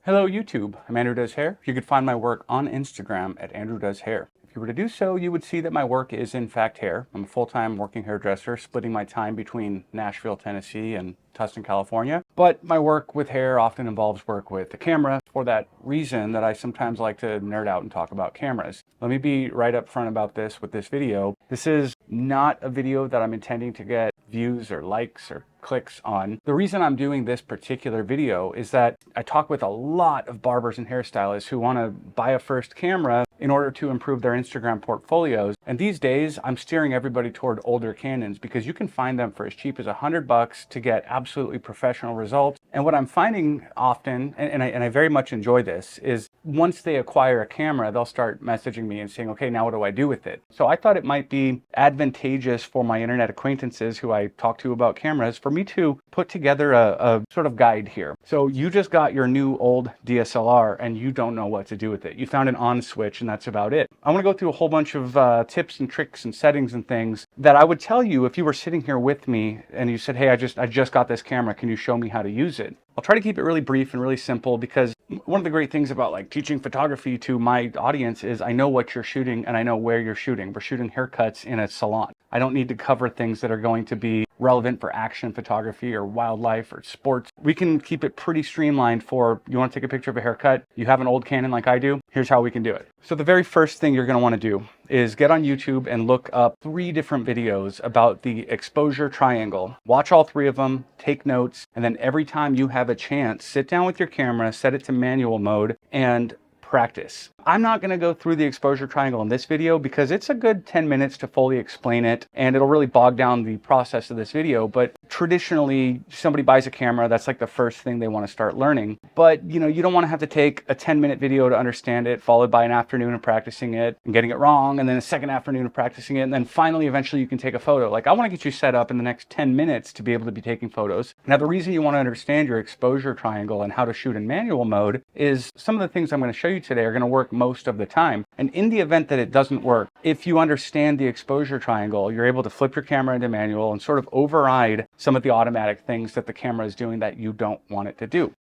Hello YouTube, I'm Andrew Does Hair. You could find my work on Instagram at Andrew Does Hair. If you were to do so, you would see that my work is in fact hair. I'm a full-time working hairdresser, splitting my time between Nashville, Tennessee and Tustin, California. But my work with hair often involves work with the camera for that reason that I sometimes like to nerd out and talk about cameras. Let me be right up front about this with this video. This is not a video that I'm intending to get views or likes or clicks on. The reason I'm doing this particular video is that I talk with a lot of barbers and hairstylists who want to buy a first camera in order to improve their Instagram portfolios. And these days I'm steering everybody toward older Canons because you can find them for as cheap as $100 to get absolutely professional results. And what I'm finding often, and I very much enjoy this, is once they acquire a camera, they'll start messaging me and saying, okay, now what do I do with it? So I thought it might be advantageous for my internet acquaintances who I talk to about cameras for me to put together a sort of guide here. So you just got your new old DSLR and you don't know what to do with it. You found an on switch and that's about it. I want to go through a whole bunch of tips and tricks and settings and things that I would tell you if you were sitting here with me and you said, hey, I just got this camera, can you show me how to use it? I'll try to keep it really brief and really simple because one of the great things about like teaching photography to my audience is I know what you're shooting and I know where you're shooting. We're shooting haircuts in a salon. I don't need to cover things that are going to be relevant for action photography or wildlife or sports. We can keep it pretty streamlined for, you want to take a picture of a haircut, you have an old Canon like I do, here's how we can do it. So the very first thing you're going to want to do is get on YouTube and look up 3 different videos about the exposure triangle. Watch all 3 of them, take notes, and then every time you have a chance, sit down with your camera, set it to manual mode, and practice. I'm not going to go through the exposure triangle in this video because it's a good 10 minutes to fully explain it and it'll really bog down the process of this video. But traditionally, somebody buys a camera, that's like the first thing they want to start learning. But you know, you don't want to have to take a 10-minute video to understand it, followed by an afternoon of practicing it and getting it wrong, and then a second afternoon of practicing it, and then finally, eventually you can take a photo. Like I want to get you set up in the next 10 minutes to be able to be taking photos. Now, the reason you want to understand your exposure triangle and how to shoot in manual mode is some of the things I'm going to show you today are going to work most of the time. And in the event that it doesn't work, if you understand the exposure triangle, you're able to flip your camera into manual and sort of override some of the automatic things that the camera is doing that you don't want it to do.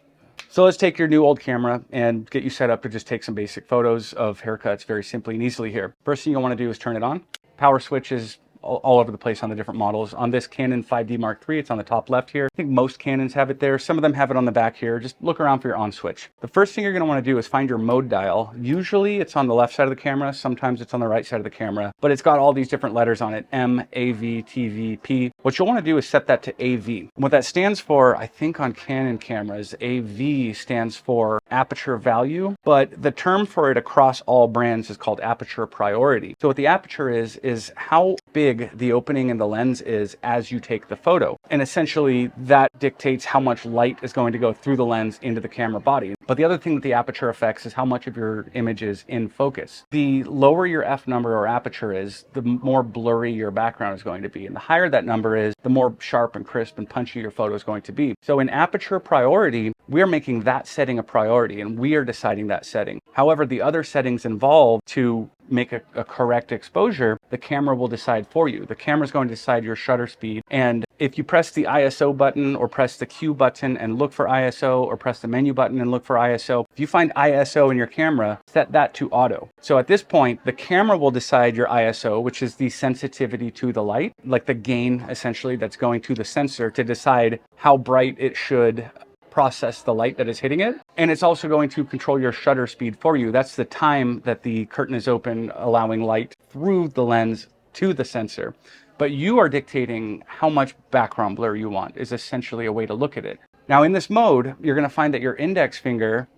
So let's take your new old camera and get you set up to just take some basic photos of haircuts very simply and easily here. First thing you'll want to do is turn it on. Power switch is all over the place on the different models. On this Canon 5D Mark III, it's on the top left here. I think most Canons have it there. Some of them have it on the back here. Just look around for your on switch. The first thing you're going to want to do is find your mode dial. Usually it's on the left side of the camera. Sometimes it's on the right side of the camera, but it's got all these different letters on it. M, AV, TV, P. What you'll want to do is set that to AV. And what that stands for, I think on Canon cameras, AV stands for aperture value, but the term for it across all brands is called aperture priority. So what the aperture is how big the opening in the lens is as you take the photo. And essentially that dictates how much light is going to go through the lens into the camera body. But the other thing that the aperture affects is how much of your image is in focus. The lower your f number or aperture is, the more blurry your background is going to be. And the higher that number is, the more sharp and crisp and punchy your photo is going to be. So in aperture priority, we're making that setting a priority and we are deciding that setting. However, the other settings involved to make a correct exposure, the camera will decide for you. The camera is going to decide your shutter speed. And if you press the ISO button or press the Q button and look for ISO, or press the menu button and look for ISO, if you find ISO in your camera, set that to auto. So at this point, the camera will decide your ISO, which is the sensitivity to the light, like the gain essentially that's going to the sensor to decide how bright it should process the light that is hitting it. And it's also going to control your shutter speed for you. That's the time that the curtain is open, allowing light through the lens to the sensor. But you are dictating how much background blur you want, is essentially a way to look at it. Now in this mode, you're going to find that your index finger,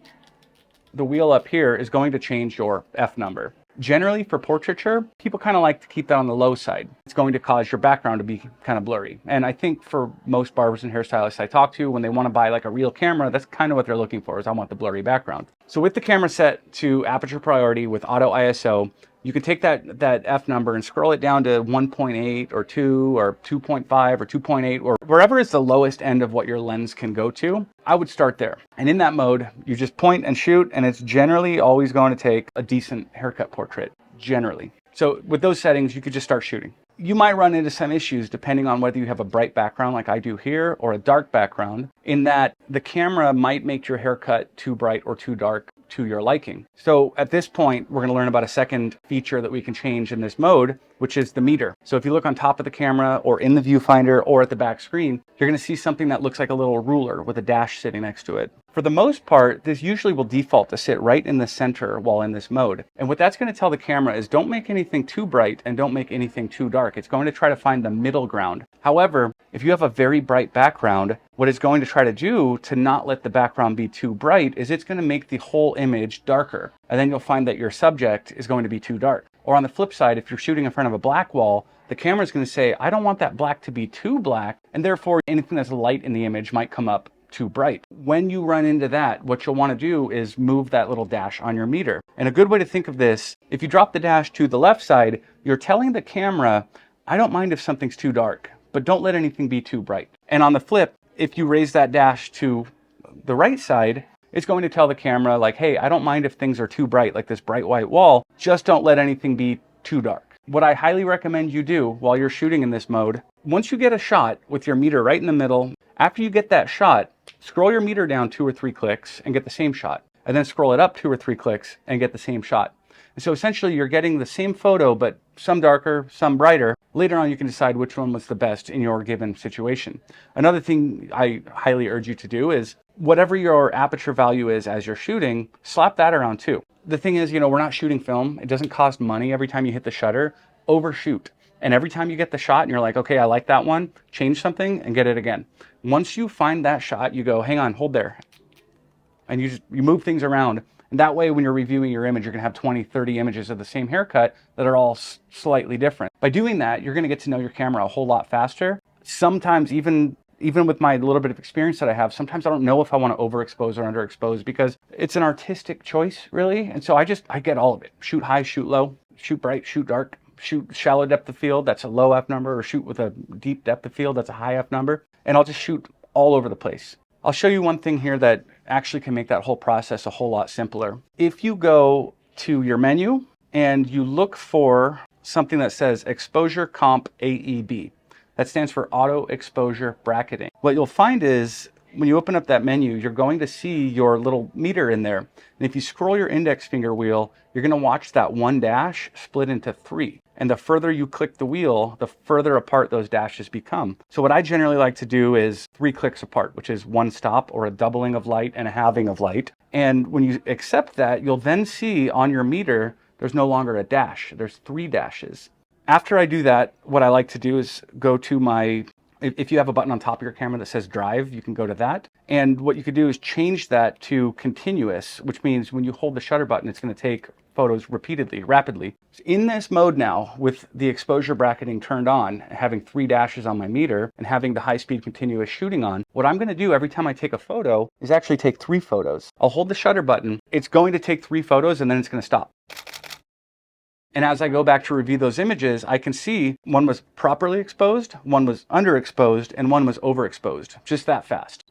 the wheel up here, is going to change your F number. Generally for portraiture, people kind of like to keep that on the low side. It's going to cause your background to be kind of blurry. And I think for most barbers and hairstylists I talk to, when they want to buy like a real camera, that's kind of what they're looking for, is I want the blurry background. So with the camera set to aperture priority with auto ISO, you can take that F number and scroll it down to 1.8 or 2 or 2.5 or 2.8 or wherever is the lowest end of what your lens can go to. I would start there. And in that mode, you just point and shoot, and it's generally always going to take a decent haircut portrait, generally. So with those settings, you could just start shooting. you might run into some issues depending on whether you have a bright background like I do here or a dark background, in that the camera might make your haircut too bright or too dark to your liking. So at this point, we're going to learn about a second feature that we can change in this mode, which is the meter. So if you look on top of the camera or in the viewfinder or at the back screen, you're going to see something that looks like a little ruler with a dash sitting next to it. For the most part, this usually will default to sit right in the center while in this mode. And what that's going to tell the camera is don't make anything too bright and don't make anything too dark. It's going to try to find the middle ground. However, if you have a very bright background, what it's going to try to do to not let the background be too bright is it's going to make the whole image darker. And then you'll find that your subject is going to be too dark. Or on the flip side, if you're shooting in front of a black wall, the camera is going to say, I don't want that black to be too black, and therefore anything that's light in the image might come up too bright. When you run into that, what you'll want to do is move that little dash on your meter. And a good way to think of this, if you drop the dash to the left side, you're telling the camera, I don't mind if something's too dark, but don't let anything be too bright. And on the flip, if you raise that dash to the right side, it's going to tell the camera like, hey, I don't mind if things are too bright, like this bright white wall, just don't let anything be too dark. What I highly recommend you do while you're shooting in this mode, once you get a shot with your meter right in the middle, after you get that shot, scroll your meter down 2 or 3 clicks and get the same shot. And then scroll it up 2 or 3 clicks and get the same shot. And so essentially you're getting the same photo, but some darker, some brighter. Later on, you can decide which one was the best in your given situation. Another thing I highly urge you to do is whatever your aperture value is as you're shooting, slap that around too. The thing is, we're not shooting film. It doesn't cost money every time you hit the shutter. Overshoot. And every time you get the shot and you're like, okay, I like that one, change something and get it again. Once you find that shot, you go, hang on, hold there. And you move things around. And that way, when you're reviewing your image, you're going to have 20, 30 images of the same haircut that are all slightly different. By doing that, you're going to get to know your camera a whole lot faster. Sometimes even with my little bit of experience that I have, sometimes I don't know if I want to overexpose or underexpose because it's an artistic choice, really. And so I get all of it. Shoot high, shoot low, shoot bright, shoot dark, shoot shallow depth of field, that's a low F number, or shoot with a deep depth of field, that's a high F number. And I'll just shoot all over the place. I'll show you one thing here that actually can make that whole process a whole lot simpler. If you go to your menu and you look for something that says Exposure Comp AEB, that stands for Auto Exposure Bracketing. What you'll find is when you open up that menu, you're going to see your little meter in there. And if you scroll your index finger wheel, you're going to watch that one dash split into 3. And the further you click the wheel, the further apart those dashes become. So what I generally like to do is 3 clicks apart, which is 1 stop or a doubling of light and a halving of light. And when you accept that, you'll then see on your meter, there's no longer a dash. There's 3 dashes. After I do that, what I like to do is go to if you have a button on top of your camera that says drive, you can go to that. And what you could do is change that to continuous, which means when you hold the shutter button, it's going to take photos rapidly. In this mode now, with the exposure bracketing turned on, having 3 dashes on my meter and having the high-speed continuous shooting on, what I'm going to do every time I take a photo is actually take 3 photos. I'll hold the shutter button. It's going to take 3 photos and then it's going to stop. And as I go back to review those images, I can see one was properly exposed, one was underexposed, and one was overexposed. Just that fast.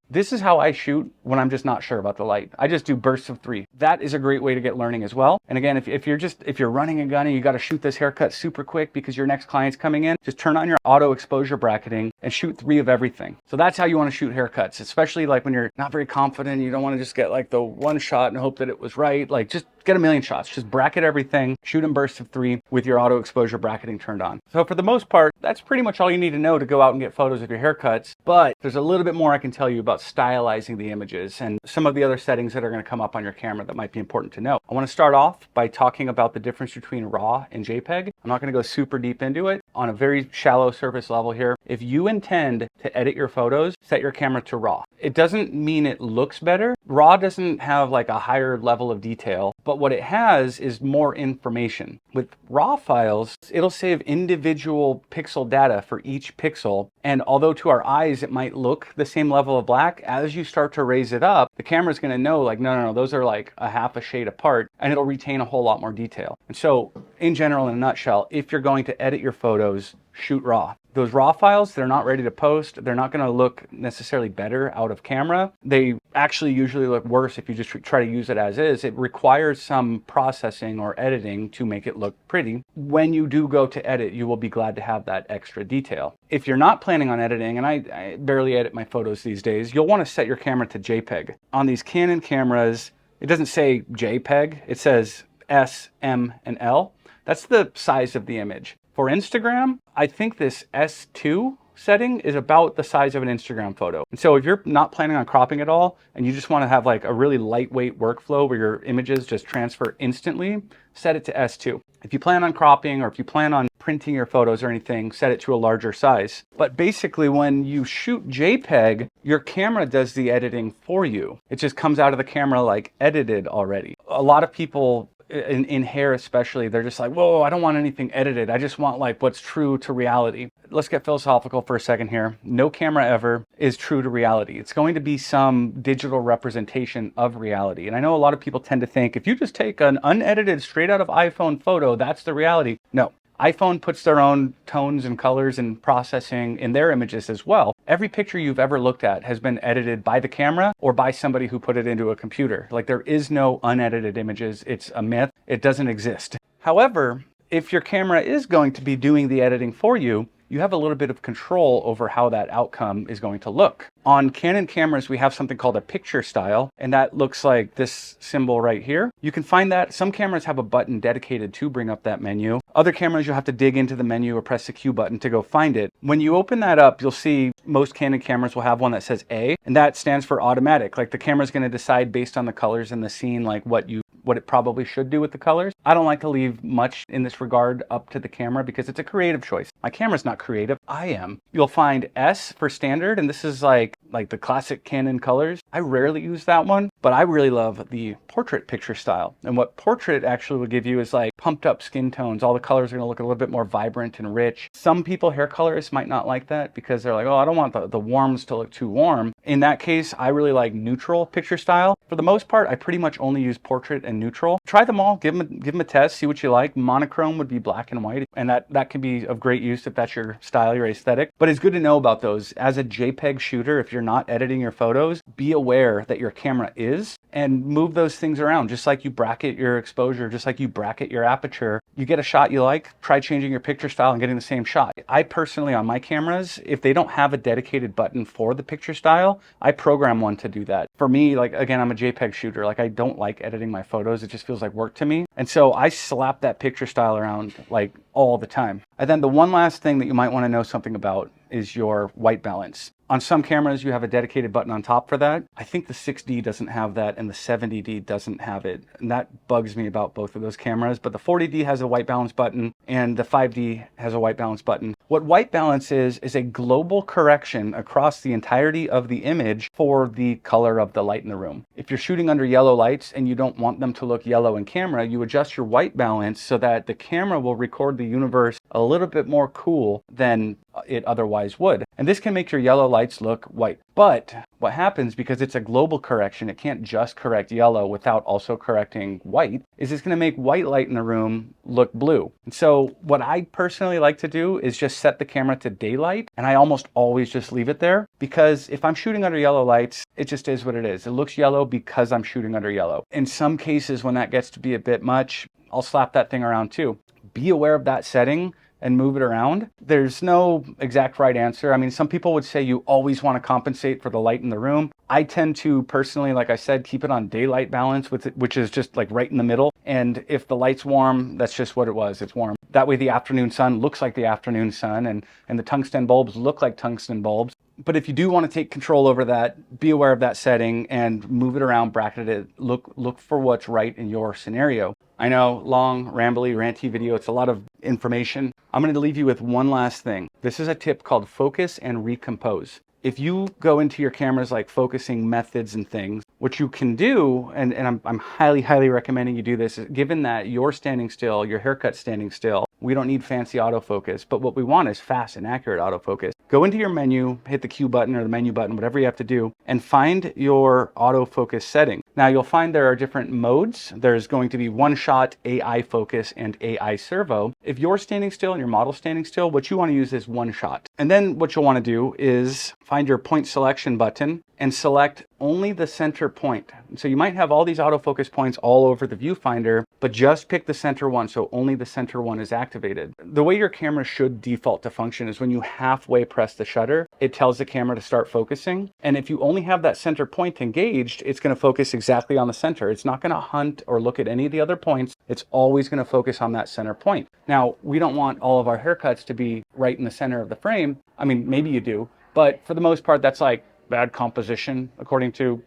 This is how I shoot when I'm just not sure about the light. I just do bursts of 3. That is a great way to get learning as well. And again, if you're running and gunning, you got to shoot this haircut super quick because your next client's coming in, just turn on your auto exposure bracketing and shoot 3 of everything. So that's how you want to shoot haircuts, especially like when you're not very confident. You don't want to just get like the one shot and hope that it was right. Like just get a million shots. Just bracket everything, shoot in bursts of 3 with your auto exposure bracketing turned on. So for the most part, that's pretty much all you need to know to go out and get photos of your haircuts. But there's a little bit more I can tell you about stylizing the images and some of the other settings that are going to come up on your camera that might be important to know. I want to start off by talking about the difference between RAW and JPEG. I'm not going to go super deep into it. On a very shallow surface level here, if you intend to edit your photos, set your camera to RAW. It doesn't mean it looks better. RAW doesn't have like a higher level of detail, but what it has is more information. With RAW files, it'll save individual pixel data for each pixel. And although to our eyes it might look the same level of black, as you start to raise it up, the camera's going to know like, no, those are like a half a shade apart, and it'll retain a whole lot more detail. And so in general, in a nutshell, if you're going to edit your photos, shoot RAW. Those raw files, they're not ready to post. They're not going to look necessarily better out of camera. They actually usually look worse if you just try to use it as is. It requires some processing or editing to make it look pretty. When you do go to edit, you will be glad to have that extra detail. If you're not planning on editing, and I barely edit my photos these days, you'll want to set your camera to JPEG. On these Canon cameras, it doesn't say JPEG, it says S, M, and L. That's the size of the image. For Instagram, I think this S2 setting is about the size of an Instagram photo. And so if you're not planning on cropping at all and you just want to have like a really lightweight workflow where your images just transfer instantly, set it to S2. If you plan on cropping or if you plan on printing your photos or anything, set it to a larger size. But basically when you shoot JPEG, your camera does the editing for you. It just comes out of the camera like edited already. A lot of people in hair especially, they're just like, whoa, I don't want anything edited. I just want like what's true to reality. Let's get philosophical for a second here. No camera ever is true to reality. It's going to be some digital representation of reality. And I know a lot of people tend to think if you just take an unedited straight out of iPhone photo, that's the reality. No. iPhone puts their own tones and colors and processing in their images as well. Every picture you've ever looked at has been edited by the camera or by somebody who put it into a computer. Like there is no unedited images. It's a myth. It doesn't exist. However, if your camera is going to be doing the editing for you, you have a little bit of control over how that outcome is going to look. On Canon cameras, we have something called a picture style, and that looks like this symbol right here. You can find that. Some cameras have a button dedicated to bring up that menu. Other cameras, you'll have to dig into the menu or press the Q button to go find it. When you open that up, you'll see most Canon cameras will have one that says A, and that stands for automatic. Like the camera's going to decide based on the colors in the scene, like what it probably should do with the colors. I don't like to leave much in this regard up to the camera because it's a creative choice. My camera's not creative, I am. You'll find S for standard, and this is like the classic Canon colors. I rarely use that one, but I really love the portrait picture style. And what portrait actually will give you is like pumped up skin tones. All the colors are gonna look a little bit more vibrant and rich. Some people, hair colorists, might not like that because they're like, oh, I don't want the warms to look too warm. In that case, I really like neutral picture style. For the most part, I pretty much only use portrait and neutral. Try them all, give them a test, see what you like. Monochrome would be black and white, and that can be of great use if that's your style, your aesthetic. But it's good to know about those. As a JPEG shooter, if you're not editing your photos, be aware that your camera is, and move those things around. Just like you bracket your exposure, just like you bracket your aperture. You get a shot you like, try changing your picture style and getting the same shot. I personally, on my cameras, if they don't have a dedicated button for the picture style, I program one to do that. For me, like, again, I'm a JPEG shooter. Like, I don't like editing my photos. It just feels like work to me. And so I slap that picture style around like all the time. And then the one last thing that you might want to know something about is your white balance. On some cameras, you have a dedicated button on top for that. I think the 6D doesn't have that and the 70D doesn't have it. And that bugs me about both of those cameras. But the 40D has a white balance button and the 5D has a white balance button. What white balance is a global correction across the entirety of the image for the color of the light in the room. If you're shooting under yellow lights and you don't want them to look yellow in camera, you adjust your white balance so that the camera will record the universe a little bit more cool than it otherwise would. And this can make your yellow lights look white. But what happens, because it's a global correction, it can't just correct yellow without also correcting white, is it's going to make white light in the room look blue. And so what I personally like to do is just set the camera to daylight, and I almost always just leave it there, because if I'm shooting under yellow lights, it just is what it is. It looks yellow because I'm shooting under yellow. In some cases, when that gets to be a bit much, I'll slap that thing around too. Be aware of that setting and move it around. There's no exact right answer. I mean, some people would say you always want to compensate for the light in the room. I tend to personally, like I said, keep it on daylight balance, which is just like right in the middle. And if the light's warm, that's just what it was. It's warm. That way the afternoon sun looks like the afternoon sun, and the tungsten bulbs look like tungsten bulbs. But if you do want to take control over that, be aware of that setting and move it around, bracket it, look for what's right in your scenario. I know, long, rambly, ranty video, it's a lot of information. I'm going to leave you with one last thing. This is a tip called focus and recompose. If you go into your cameras like focusing methods and things, what you can do, and I'm highly, highly recommending you do this, is given that you're standing still, your haircut's standing still, we don't need fancy autofocus, but what we want is fast and accurate autofocus. Go into your menu, hit the Q button or the menu button, whatever you have to do, and find your autofocus setting. Now you'll find there are different modes. There's going to be one shot, AI focus, and AI servo. If you're standing still and your model's standing still, what you want to use is one shot. And then what you'll want to do is find your point selection button and select only the center point. So you might have all these autofocus points all over the viewfinder, but just pick the center one, so only the center one is activated. The way your camera should default to function is when you halfway press the shutter, it tells the camera to start focusing. And if you only have that center point engaged, it's going to focus exactly on the center. It's not going to hunt or look at any of the other points. It's always going to focus on that center point. Now, we don't want all of our haircuts to be right in the center of the frame. I mean, maybe you do, but for the most part, that's like bad composition according to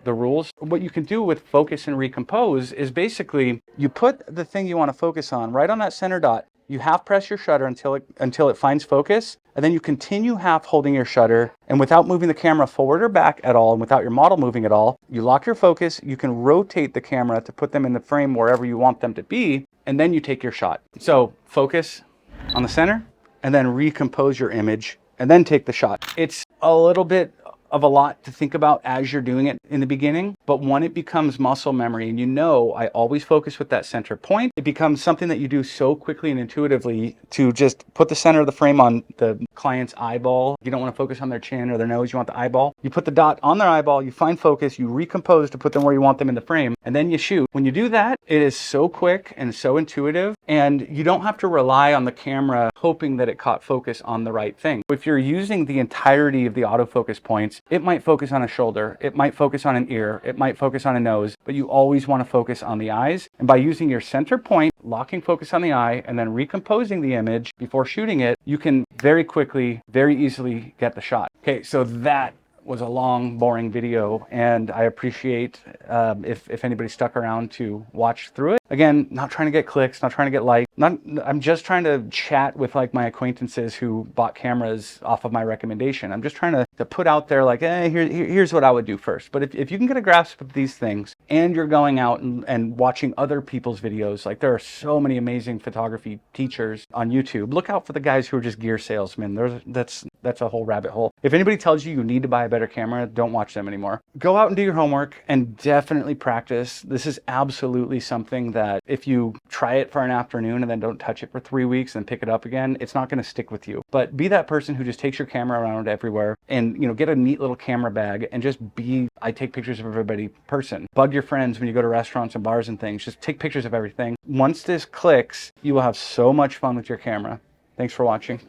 the rules. What you can do with focus and recompose is basically you put the thing you want to focus on right on that center dot. You half press your shutter until it finds focus, and then you continue half holding your shutter, and without moving the camera forward or back at all, and without your model moving at all, you lock your focus. You can rotate the camera to put them in the frame wherever you want them to be, and then you take your shot. So focus on the center, and then recompose your image, and then take the shot. It's a little bit of a lot to think about as you're doing it in the beginning, but when it becomes muscle memory and you know I always focus with that center point, it becomes something that you do so quickly and intuitively to just put the center of the frame on the client's eyeball. You don't want to focus on their chin or their nose, you want the eyeball. You put the dot on their eyeball, you find focus, you recompose to put them where you want them in the frame, and then you shoot. When you do that, it is so quick and so intuitive, and you don't have to rely on the camera hoping that it caught focus on the right thing. If you're using the entirety of the autofocus points, it might focus on a shoulder, it might focus on an ear, it might focus on a nose, but you always want to focus on the eyes. And by using your center point, locking focus on the eye, and then recomposing the image before shooting it, you can very quickly, very easily get the shot. Okay, so that was a long, boring video, and I appreciate if anybody stuck around to watch through it. Again, not trying to get clicks, not trying to get likes. I'm just trying to chat with like my acquaintances who bought cameras off of my recommendation. I'm just trying to put out there like, here's what I would do first. But if you can get a grasp of these things and you're going out and watching other people's videos, like there are so many amazing photography teachers on YouTube. Look out for the guys who are just gear salesmen. That's a whole rabbit hole. If anybody tells you you need to buy a better camera, don't watch them anymore. Go out and do your homework and definitely practice. This is absolutely something that if you try it for an afternoon and then don't touch it for 3 weeks and pick it up again, it's not going to stick with you. But be that person who just takes your camera around everywhere and, you know, get a neat little camera bag and just be I take pictures of everybody person. Bug your friends when you go to restaurants and bars and things. Just take pictures of everything. Once this clicks, you will have so much fun with your camera. Thanks for watching.